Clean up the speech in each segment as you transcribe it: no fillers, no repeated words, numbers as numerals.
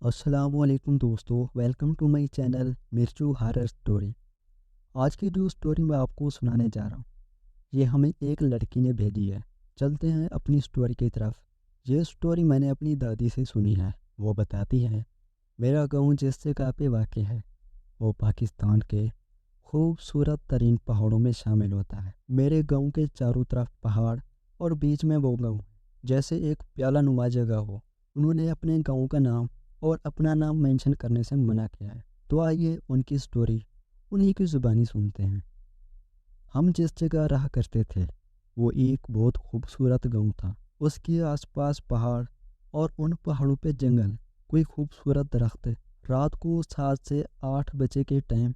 अस्सलाम वालेकुम दोस्तों, welcome to my channel Mirchu horror story. आज की जो स्टोरी मैं आपको सुनाने जा रहा हूँ, ये हमें एक लड़की ने भेजी है। चलते हैं अपनी स्टोरी की तरफ। ये स्टोरी मैंने अपनी दादी से सुनी है। वो बताती है, मेरा गांव जिस जगह पे वाक़ है वो पाकिस्तान के खूबसूरत तरीन पहाड़ों में शामिल होता है। मेरे गांव के चारों तरफ पहाड़ और बीच में वो गांव, जैसे एक प्याला नुमा जगह हो। उन्होंने अपने गांव का नाम और अपना नाम मेंशन करने से मना किया है। तो आइए उनकी स्टोरी उन्हीं की ज़ुबानी सुनते हैं। हम जिस जगह रहा करते थे वो एक बहुत खूबसूरत गांव था। उसके आसपास पहाड़ और उन पहाड़ों पे जंगल, कोई खूबसूरत दरख्त। रात को 7 से 8 बजे के टाइम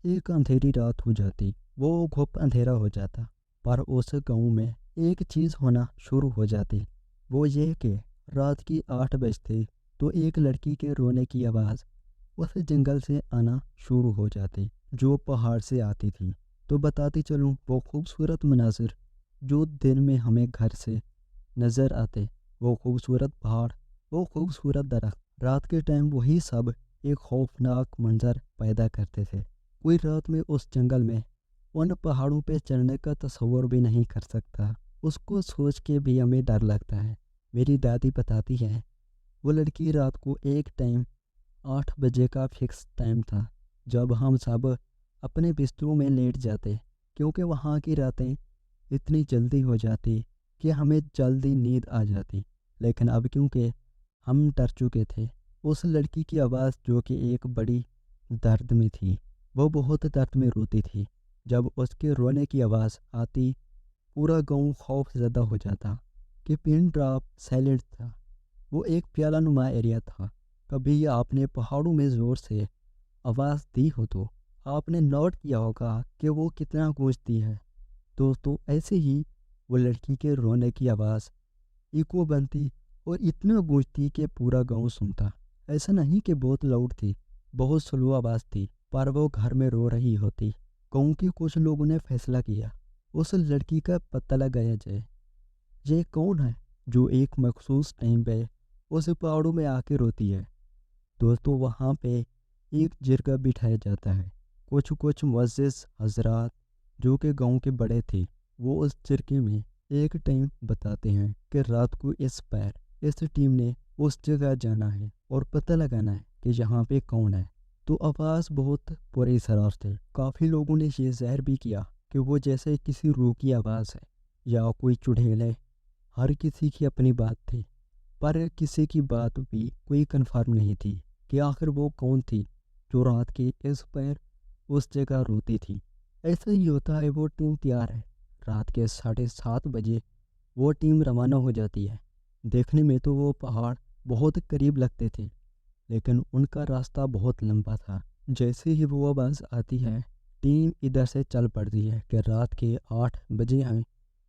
एक अंधेरी रात हो जाती, वो घुप अंधेरा हो जाता। पर उस गांव में एक चीज़ होना शुरू हो जाती। वो ये कि रात की 8 बजते तो एक लड़की के रोने की आवाज़ उस जंगल से आना शुरू हो जाती, जो पहाड़ से आती थी। तो बताती चलूँ, वो खूबसूरत मनाजिर जो दिन में हमें घर से नज़र आते, वो खूबसूरत पहाड़, वो खूबसूरत दरख्त, रात के टाइम वही सब एक खौफनाक मंजर पैदा करते थे। कोई रात में उस जंगल में उन पहाड़ों पे चढ़ने का तस्वर भी नहीं कर सकता। उसको सोच के भी हमें डर लगता है। मेरी दादी बताती है, वो लड़की रात को एक टाइम 8 बजे का फिक्स टाइम था जब हम सब अपने बिस्तरों में लेट जाते, क्योंकि वहाँ की रातें इतनी जल्दी हो जाती कि हमें जल्दी नींद आ जाती। लेकिन अब क्योंकि हम डर चुके थे, उस लड़की की आवाज़ जो कि एक बड़ी दर्द में थी, वो बहुत दर्द में रोती थी। जब उसके रोने की आवाज़ आती, पूरा गांव खौफ ज़दा हो जाता कि पिन ड्रॉप साइलेंट था। वो एक प्याला नुमा एरिया था। कभी आपने पहाड़ों में ज़ोर से आवाज़ दी हो तो आपने नोट किया होगा कि वो कितना गूंजती है। दोस्तों, ऐसे ही वो लड़की के रोने की आवाज़ इको बनती और इतना गूंजती कि पूरा गांव सुनता। ऐसा नहीं कि बहुत लाउड थी, बहुत स्लो आवाज़ थी, पर वो घर में रो रही होती। गांव के कुछ लोगों ने फैसला किया, उस लड़की का पता लगाया जाए। ये कौन है जो एक मखसूस टाइम पे उस पहाड़ों में आके रोती है। दोस्तों, वहाँ पे एक जिरगा बिठाया जाता है। कुछ कुछ मुअज़्ज़िज़ हजरात जो कि गांव के बड़े थे, वो उस जिरगे में एक टाइम बताते हैं कि रात को इस पैर इस टीम ने उस जगह जाना है और पता लगाना है कि यहाँ पे कौन है। तो आवाज़ बहुत बुरी सरार थे। काफ़ी लोगों ने ये ज़हर भी किया कि वो जैसे किसी रूह की आवाज़ है या कोई चुड़ैल है। हर किसी की अपनी बात थी, पर किसी की बात भी कोई कंफर्म नहीं थी कि आखिर वो कौन थी जो रात के इस पैर उस जगह रोती थी। ऐसा ही होता है, वो टीम तैयार है। रात के 7:30 बजे वो टीम रवाना हो जाती है। देखने में तो वो पहाड़ बहुत करीब लगते थे, लेकिन उनका रास्ता बहुत लंबा था। जैसे ही वो आवाज़ आती है, टीम इधर से चल पड़ती है कि रात के 8 बजे हैं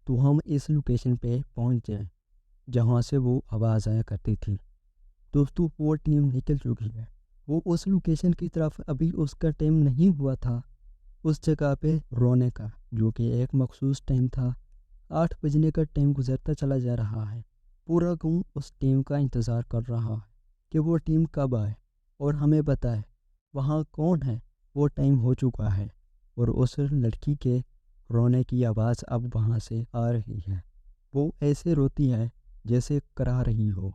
तो हम इस लोकेशन पे पहुंच जाएं जहाँ से वो आवाज़ आया करती थी। दोस्तों, वो टीम निकल चुकी है। वो उस लोकेशन की तरफ अभी उसका टाइम नहीं हुआ था उस जगह पे रोने का, जो कि एक मखसूस टाइम था। 8 बजने का टाइम गुजरता चला जा रहा है। पूरा गाँव उस टीम का इंतज़ार कर रहा है कि वो टीम कब आए और हमें बताए वहाँ कौन है। वो टाइम हो चुका है और उस लड़की के रोने की आवाज़ अब वहाँ से आ रही है। वो ऐसे रोती है जैसे करा रही हो,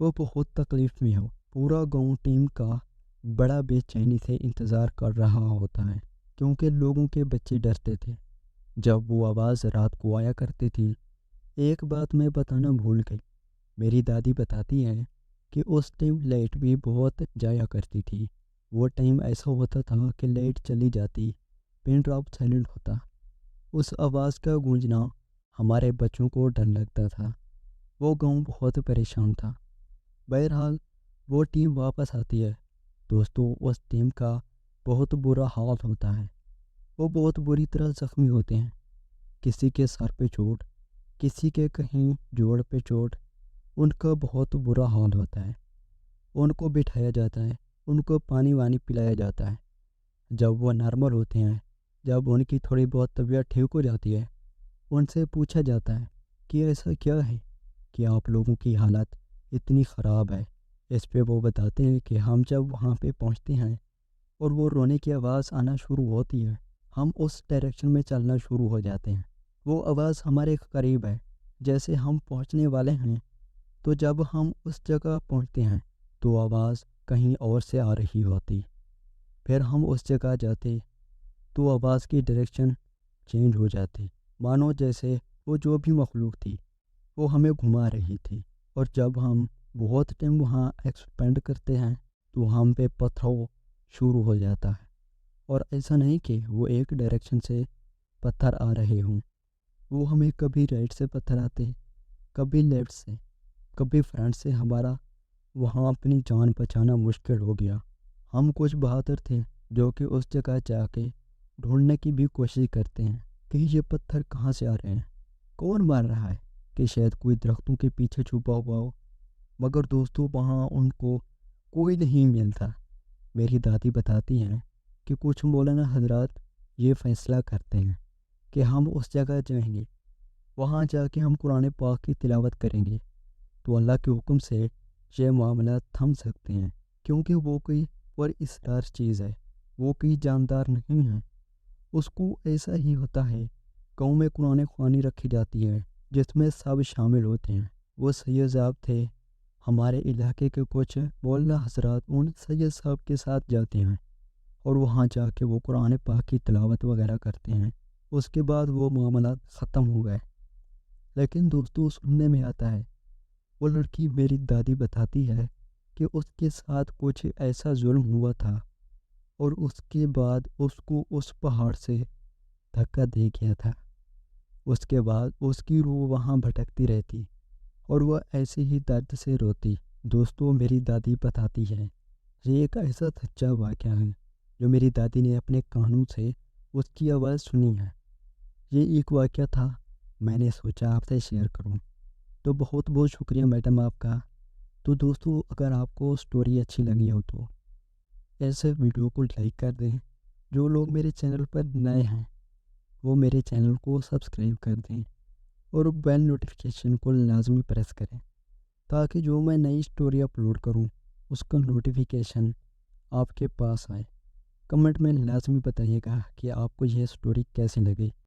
वो बहुत तकलीफ़ में हो। पूरा गांव टीम का बड़ा बेचैनी से इंतज़ार कर रहा होता है, क्योंकि लोगों के बच्चे डरते थे जब वो आवाज़ रात को आया करती थी। एक बात मैं बताना भूल गई। मेरी दादी बताती है कि उस टाइम लाइट भी बहुत जाया करती थी। वो टाइम ऐसा होता था कि लाइट चली जाती, पिन ड्रॉप साइलेंट होता। उस आवाज़ का गूंजना हमारे बच्चों को डर लगता था। वो गांव बहुत परेशान था। बहरहाल वो टीम वापस आती है। दोस्तों, उस टीम का बहुत बुरा हाल होता है। वो बहुत बुरी तरह ज़ख्मी होते हैं। किसी के सर पे चोट, किसी के कहीं जोड़ पे चोट। उनका बहुत बुरा हाल होता है। उनको बिठाया जाता है, उनको पानी वानी पिलाया जाता है। जब वो नॉर्मल होते हैं, जब उनकी थोड़ी बहुत तबीयत ठीक हो जाती है, उनसे पूछा जाता है कि ऐसा क्या है कि आप लोगों की हालत इतनी ख़राब है اس پہ وہ بتاتے ہیں کہ ہم جب وہاں پہ پہنچتے ہیں اور وہ رونے کی آواز آنا شروع ہوتی ہے، ہم اس ڈائریکشن میں چلنا شروع ہو جاتے ہیں۔ وہ آواز ہمارے قریب ہے، جیسے ہم پہنچنے والے ہیں، تو جب ہم اس جگہ پہنچتے ہیں تو آواز کہیں اور سے آ رہی ہوتی۔ پھر ہم اس جگہ جاتے تو آواز کی ڈائریکشن چینج ہو جاتی، مانو جیسے وہ جو بھی مخلوق تھی وہ ہمیں گھما رہی تھی۔ اور جب ہم بہت ٹائم وہاں ایکسپینڈ کرتے ہیں تو ہم پہ پتھر شروع ہو جاتا ہے، اور ایسا نہیں کہ وہ ایک ڈائریکشن سے پتھر آ رہے ہوں، وہ ہمیں کبھی رائٹ سے پتھر آتے، کبھی لیفٹ سے، کبھی فرنٹ سے۔ ہمارا وہاں اپنی جان بچانا مشکل ہو گیا۔ ہم کچھ بہادر تھے جو کہ اس جگہ جا کے ڈھونڈنے کی بھی کوشش کرتے ہیں کہ یہ پتھر کہاں سے آ رہے ہیں، کون مار رہا ہے، کہ شاید کوئی درختوں کے پیچھے چھپا ہوا ہو۔ مگر دوستوں وہاں ان کو کوئی نہیں ملتا۔ میری دادی بتاتی ہیں کہ کچھ مولانا حضرات یہ فیصلہ کرتے ہیں کہ ہم اس جگہ جائیں گے، وہاں جا کے ہم قرآن پاک کی تلاوت کریں گے تو اللہ کے حکم سے یہ معاملات تھم سکتے ہیں، کیونکہ وہ کوئی پر اسرار چیز ہے، وہ کوئی جاندار نہیں ہے۔ اس کو ایسا ہی ہوتا ہے۔ گاؤں میں قرآن خوانی رکھی جاتی ہے جس میں سب شامل ہوتے ہیں۔ وہ سید صاحب تھے، ہمارے علاقے کے کچھ مولانا حضرات ان سید صاحب کے ساتھ جاتے ہیں اور وہاں جا کے وہ قرآن پاک کی تلاوت وغیرہ کرتے ہیں۔ اس کے بعد وہ معاملات ختم ہو گئے۔ لیکن دوستوں سننے میں آتا ہے، وہ لڑکی میری دادی بتاتی ہے کہ اس کے ساتھ کچھ ایسا ظلم ہوا تھا، اور اس کے بعد اس کو اس پہاڑ سے دھکا دے گیا تھا۔ اس کے بعد اس کی روح وہاں بھٹکتی رہتی اور وہ ایسے ہی درد سے روتی۔ دوستوں میری دادی بتاتی ہے، یہ ایک ایسا سچا واقعہ ہے جو میری دادی نے اپنے کانوں سے اس کی آواز سنی ہے۔ یہ ایک واقعہ تھا، میں نے سوچا آپ سے شیئر کروں۔ تو بہت بہت شکریہ میڈم آپ کا۔ تو دوستوں اگر آپ کو سٹوری اچھی لگی ہو تو ایسے ویڈیو کو لائک کر دیں۔ جو لوگ میرے چینل پر نئے ہیں وہ میرے چینل کو سبسکرائب کر دیں اور بیل نوٹیفیکیشن کو لازمی پریس کریں، تاکہ جو میں نئی سٹوری اپلوڈ کروں اس کا نوٹیفیکیشن آپ کے پاس آئے۔ کمنٹ میں لازمی بتائیے گا کہ آپ کو یہ سٹوری کیسی لگی۔